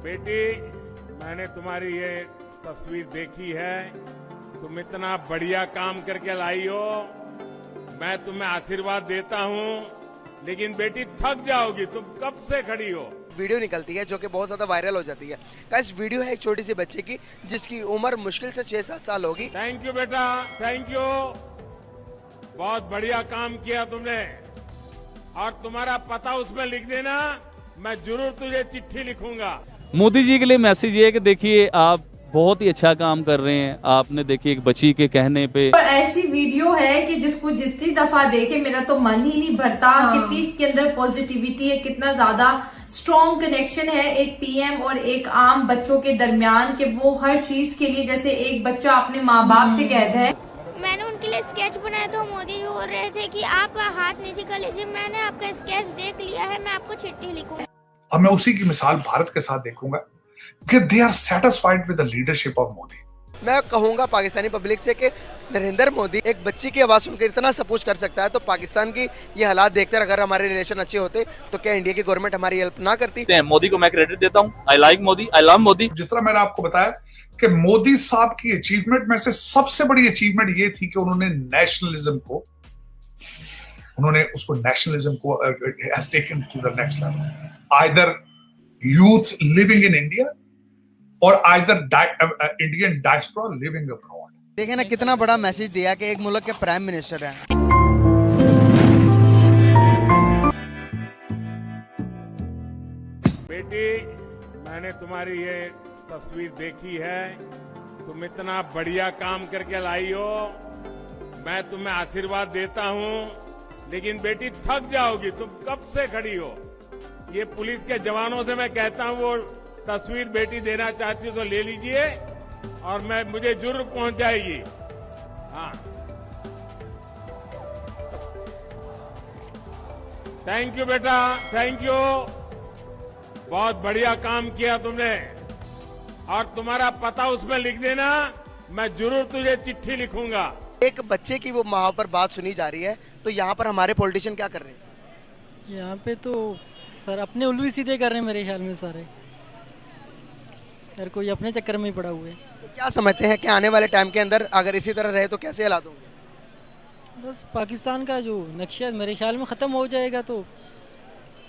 बेटी, मैंने तुम्हारी ये तस्वीर देखी है। तुम इतना बढ़िया काम करके लाई हो। मैं तुम्हें आशीर्वाद देता हूँ, लेकिन बेटी थक जाओगी। तुम कब से खड़ी हो। वीडियो निकलती है जो कि बहुत ज्यादा वायरल हो जाती है। गाइस, वीडियो है एक छोटी सी बच्चे की जिसकी उम्र मुश्किल से 6-7 साल होगी। थैंक यू बेटा, थैंक यू। बहुत बढ़िया काम किया तुमने। और तुम्हारा पता उसमें लिख देना, मैं जरूर तुझे चिट्ठी लिखूंगा। मोदी जी के लिए मैसेज ये है कि देखिए आप बहुत ही अच्छा काम कर रहे हैं। आपने देखिए एक बच्ची के कहने पे और ऐसी वीडियो है कि जिसको जितनी दफा देखे मेरा तो मन ही नहीं भरता। कितनी इसके अंदर पॉजिटिविटी है, कितना ज्यादा स्ट्रॉन्ग कनेक्शन है एक पीएम और एक आम बच्चों के दरमियान, कि वो हर चीज के लिए जैसे एक बच्चा अपने माँ बाप से कहता है। मैंने उनके लिए स्केच बनाया तो मोदी जी बोल रहे थे कि आप हाथ नीचे कर लीजिए। मैंने आपका स्केच देख लिया है, मैं आपको चिट्ठी लिखूंगा। अब मैं उसी की मिसाल भारत के साथ देखूंगा कि they are satisfied with the leadership of Modi. मैं कहूंगा पाकिस्तानी पब्लिक से कि नरेंद्र मोदी एक बच्ची की आवाज सुनकर इतना सपोर्ट कर सकता है, तो पाकिस्तान की ये हालात देखकर अगर हमारे रिलेशन अच्छे होते तो क्या इंडिया की गवर्नमेंट हमारी हेल्प ना करती। मोदी को मैं क्रेडिट देता हूँ। I like Modi, I love Modi. जिस तरह मैंने आपको बताया कि मोदी साहब की अचीवमेंट में से सबसे बड़ी अचीवमेंट ये थी कि उन्होंने नेशनलिज्म को has taken to the next level. Either youth living in India or either Indian diaspora living abroad. देखे ना कितना बड़ा मैसेज दिया कि एक मुल्क के प्राइम मिनिस्टर हैं। बेटी, मैंने तुम्हारी ये तस्वीर देखी है। तुम इतना बढ़िया काम करके लाई हो। मैं तुम्हें आशीर्वाद देता हूँ, लेकिन बेटी थक जाओगी। तुम कब से खड़ी हो। ये पुलिस के जवानों से मैं कहता हूँ, वो तस्वीर बेटी देना चाहती हो तो ले लीजिए, और मुझे जरूर पहुंच जाएगी। हाँ, थैंक यू बेटा, थैंक यू। बहुत बढ़िया काम किया तुमने। और तुम्हारा पता उसमें लिख देना, मैं जरूर तुझे चिट्ठी लिखूंगा। एक बच्चे की वो माँ पर बात सुनी जा रही है, तो यहाँ पर हमारे पॉलिटिशियन क्या कर रहे हैं। यहाँ पे तो सर अपने उल्लू ही सीधे कर रहे हैं मेरे ख्याल में सारे। हर कोई अपने चक्कर में ही पड़ा हुआ है। तो क्या समझते हैं कि आने वाले टाइम के अंदर अगर इसी तरह रहे तो कैसे हालात होंगे। बस पाकिस्तान का जो नक्शा मेरे ख्याल में ख़त्म हो जाएगा, तो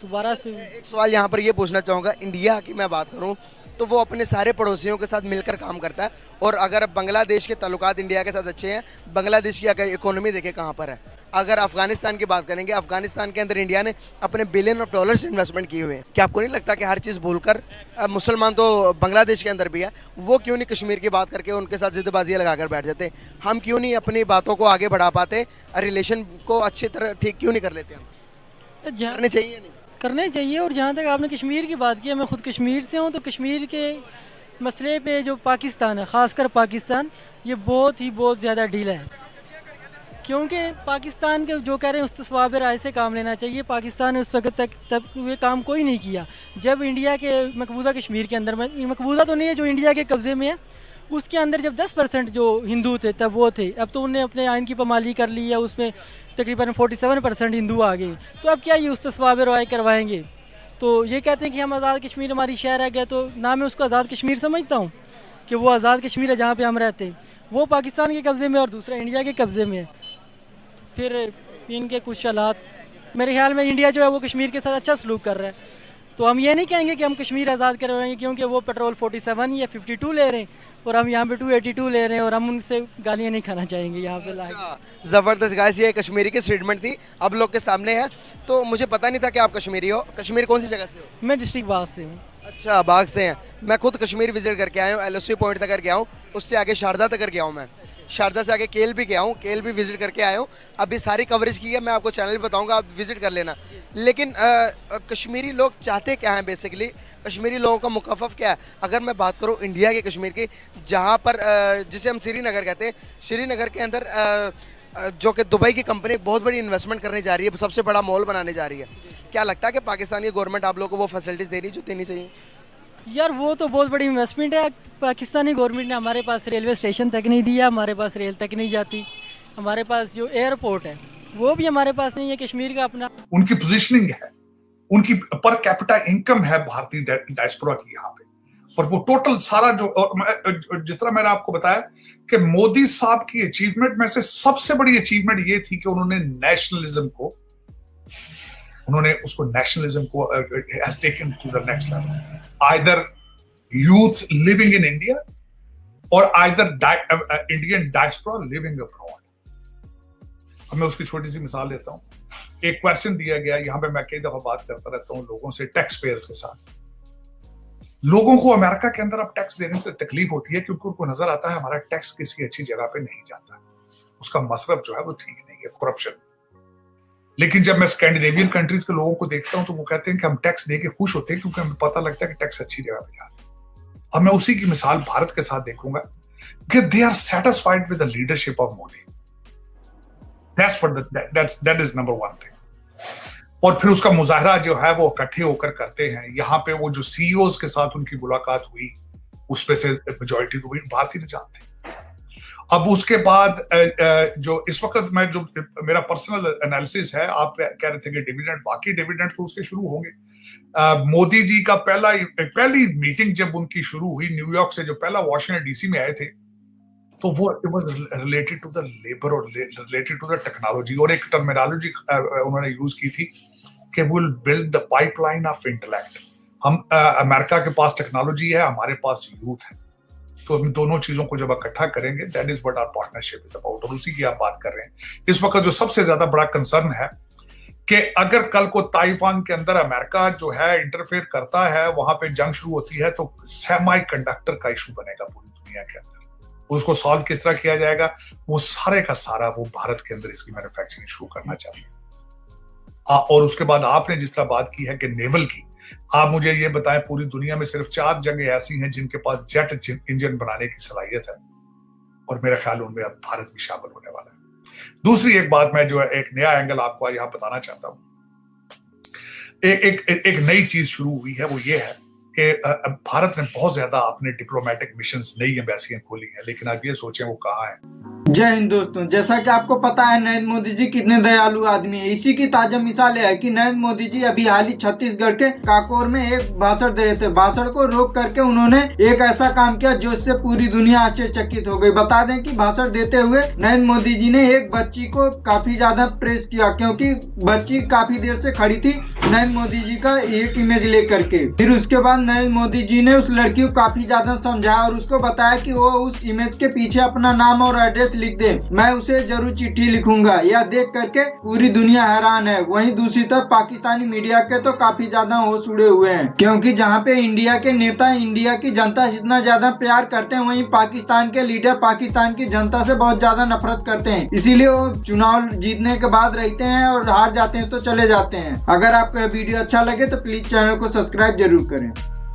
दोबारा से। एक सवाल यहाँ पर ये पूछना चाहूँगा, इंडिया की मैं बात करूँ तो वो अपने सारे पड़ोसियों के साथ मिलकर काम करता है, और अगर बांग्लादेश के ताल्लुकात इंडिया के साथ अच्छे हैं, बांग्लादेश की अगर इकोनॉमी देखे कहाँ पर है। अगर अफगानिस्तान की बात करेंगे, अफगानिस्तान के अंदर इंडिया ने अपने बिलियन ऑफ डॉलर्स इन्वेस्टमेंट किए हुए हैं। क्या आपको नहीं लगता कि हर चीज़ भूलकर, मुसलमान तो बांग्लादेश के अंदर भी है, वो क्यों नहीं कश्मीर की बात करके उनके साथ जिद्दबाजियाँ लगाकर बैठ जाते। हम क्यों नहीं अपनी बातों को आगे बढ़ा पाते, रिलेशन को अच्छी तरह ठीक क्यों नहीं कर लेते। हम करने चाहिए नहीं करने चाहिए। और जहाँ तक आपने कश्मीर की बात की, मैं खुद कश्मीर से हूँ, तो कश्मीर के मसले पे जो पाकिस्तान है, ख़ासकर पाकिस्तान, ये बहुत ज़्यादा ढीला है। क्योंकि पाकिस्तान के जो कह रहे हैं उस तस्वाब राय से काम लेना चाहिए। पाकिस्तान ने उस वक्त तब ये काम कोई नहीं किया जब इंडिया के मकबूजा कश्मीर के अंदर, मकबूजा तो नहीं है जो इंडिया के कब्ज़े में है, उसके अंदर जब 10% जो हिंदू थे तब वो थे। अब तो उन्हें अपने आइन की पामाली कर ली है, उसमें तकरीबन 47% हिंदू आ गए। तो अब क्या ये उस तस्वाब राय करवाएंगे। तो ये कहते हैं कि हम आज़ाद कश्मीर हमारी शहर है गया, तो ना मैं उसको आज़ाद कश्मीर समझता हूँ कि वो आज़ाद कश्मीर है जहाँ पे हम रहते हैं। वो पाकिस्तान के कब्ज़े में और दूसरा इंडिया के कब्ज़े में है। फिर इनके कुछ हालात, मेरे ख्याल में इंडिया जो है वो कश्मीर के साथ अच्छा सलूक कर रहा है। तो हम ये नहीं कहेंगे कि हम कश्मीर आज़ाद करवाएंगे, क्योंकि वो पेट्रोल 47 या 52 ले रहे हैं और हम यहाँ पे 282 ले रहे हैं, और हम उनसे गालियाँ नहीं खाना चाहेंगे यहाँ पे। अच्छा, ज़बरदस्त गाइस, ये कश्मीरी की स्टेटमेंट थी, अब लोग के सामने है। तो मुझे पता नहीं था कि आप कश्मीरी हो। कश्मीर कौन सी जगह से हो। मैं डिस्ट्रिक्ट बाग से हूँ। अच्छा, बाग से हैं। मैं खुद कश्मीर विजिट करके आया हूँ, LOC पॉइंट तक गया हूँ, उससे आगे शारदा तक गया हूँ। मैं शारदा से आगे केल भी गया हूँ, केल भी विजिट करके आया हूँ। अभी सारी कवरेज की है, मैं आपको चैनल बताऊँगा, आप विजिट कर लेना। लेकिन कश्मीरी लोग चाहते क्या हैं बेसिकली, कश्मीरी लोगों का मुकफ़फ़ क्या है। अगर मैं बात करूँ इंडिया के कश्मीर की, जहाँ पर जिसे हम श्रीनगर कहते हैं, श्रीनगर के अंदर जो कि दुबई की कंपनी बहुत बड़ी इन्वेस्टमेंट करने जा रही है, सबसे बड़ा मॉल बनाने जा रही है। क्या लगता है कि पाकिस्तानी गवर्नमेंट आप लोगों को वो फैसिलिटीज़ दे रही जो देनी चाहिए। यार वो तो बहुत बड़ी इन्वेस्टमेंट है। पाकिस्तानी गवर्नमेंट ने हमारे पास रेलवे स्टेशन तक नहीं दिया, हमारे पास रेल तक नहीं जाती, हमारे पास जो एयरपोर्ट है वो भी हमारे पास नहीं है कश्मीर का अपना। उनकी पोजीशनिंग है, उनकी पर कैपिटा इनकम है भारतीय डायस्पोरा की यहाँ पे, और वो टोटल सारा जिस तरह मैंने आपको बताया कि मोदी साहब की अचीवमेंट में से सबसे बड़ी अचीवमेंट ये थी कि उन्होंने नेशनलिज्म को has taken to the next level. Either youth living in India or either Indian diaspora living abroad. अब मैं उसकी छोटी सी मिसाल लेता हूँ. एक क्वेश्चन दिया गया, यहाँ पे मैं कई दफा बात करता रहता हूँ लोगों से, टैक्स पेयर्स के साथ. लोगों को अमेरिका के अंदर अब टैक्स देने से तकलीफ होती है क्योंकि उनको नजर आता है हमारा टैक्स किसी अच्छी जगह पे नहीं जाता, उसका मसरफ जो है वो ठीक नहीं है, करप्शन. लेकिन जब मैं स्कैंडिनेवियन कंट्रीज के लोगों को देखता हूं तो वो कहते हैं कि हम टैक्स देके खुश होते हैं क्योंकि हमें पता लगता है कि टैक्स अच्छी जगह पे जा रहा है. अब मैं उसी की मिसाल भारत के साथ देखूंगा कि they are satisfied with the leadership of Modi. That is number one thing. और फिर उसका मुजाहरा जो है वो इकट्ठे होकर करते हैं. यहाँ पे वो जो सीईओज के साथ उनकी मुलाकात हुई उसपे से मेजॉरिटी तो भारतीय ने जानते. अब उसके बाद जो इस वक्त मैं जो मेरा पर्सनल एनालिसिस है, आप कह रहे थे कि डिविडेंड, वाकई डिविडेंड तो उसके शुरू होंगे. मोदी जी का पहली मीटिंग जब उनकी शुरू हुई न्यूयॉर्क से, जो पहला वॉशिंगटन डीसी में आए थे, तो वो it was related to the labour और रिलेटेड टू द टेक्नोलॉजी. और एक टर्मिनोलॉजी उन्होंने यूज की थी कि we will build the pipeline of intellect. हम अमेरिका के पास टेक्नोलॉजी है, हमारे पास यूथ है, तो हम दोनों चीजों को जब इकट्ठा करेंगे, that is what our partnership is about. और उसी की आप बात कर रहे हैं. इस वक्त जो सबसे ज्यादा बड़ा कंसर्न है कि अगर कल को ताइवान के अंदर अमेरिका जो है इंटरफेयर करता है, वहां पे जंग शुरू होती है, तो सेमी कंडक्टर का इशू बनेगा पूरी दुनिया के अंदर. उसको सॉल्व किस तरह किया जाएगा, वो सारे का सारा वो भारत के अंदर इसकी मैन्युफैक्चरिंग शुरू करना चाहिए. और उसके बाद आपने जिस तरह बात की है कि नेवल की, आप मुझे ये बताएं, पूरी दुनिया में सिर्फ 4 जगह ऐसी हैं जिनके पास जेट इंजन बनाने की सलाहियत है, और मेरा ख्याल उनमें अब भारत भी शामिल होने वाला है. दूसरी एक बात मैं जो है एक नया एंगल आपको यहाँ बताना चाहता हूँ. एक नई चीज शुरू हुई है, वो ये है कि भारत ने बहुत ज्यादा अपने डिप्लोमेटिक मिशंस, नई एम्बेसियां खोली हैं, लेकिन आप ये सोचें वो कहाँ है. जय हिंद दोस्तों, जैसा कि आपको पता है नरेंद्र मोदी जी कितने दयालु आदमी है. इसी की ताजा मिसाल है कि नरेंद्र मोदी जी अभी हाल ही छत्तीसगढ़ के काकोर में एक भाषण दे रहे थे. भाषण को रोक करके उन्होंने एक ऐसा काम किया जो इससे पूरी दुनिया आश्चर्यचकित हो गई. बता दें कि भाषण देते हुए नरेंद्र मोदी जी ने एक बच्ची को काफी ज्यादा प्रेस किया, क्योंकि बच्ची काफी देर से खड़ी थी नरेंद्र मोदी जी का एक इमेज लेकर के. फिर उसके बाद नरेंद्र मोदी जी ने उस लड़की को काफी ज्यादा समझाया और उसको बताया कि वो उस इमेज के पीछे अपना नाम और एड्रेस लिख दे, मैं उसे जरूर चिट्ठी लिखूंगा. यह देख करके पूरी दुनिया हैरान है. वहीं दूसरी तरफ पाकिस्तानी मीडिया के तो काफी ज्यादा होश उड़े हुए हैं, क्योंकि जहां पे इंडिया के नेता इंडिया की जनता से इतना ज्यादा प्यार करते हैं, वहीं पाकिस्तान के लीडर पाकिस्तान की जनता से बहुत ज्यादा नफरत करते हैं. इसीलिए वो चुनाव जीतने के बाद रहते हैं और हार जाते हैं तो चले जाते हैं. अगर आपको यह वीडियो अच्छा लगे तो प्लीज चैनल को सब्सक्राइब जरूर करें.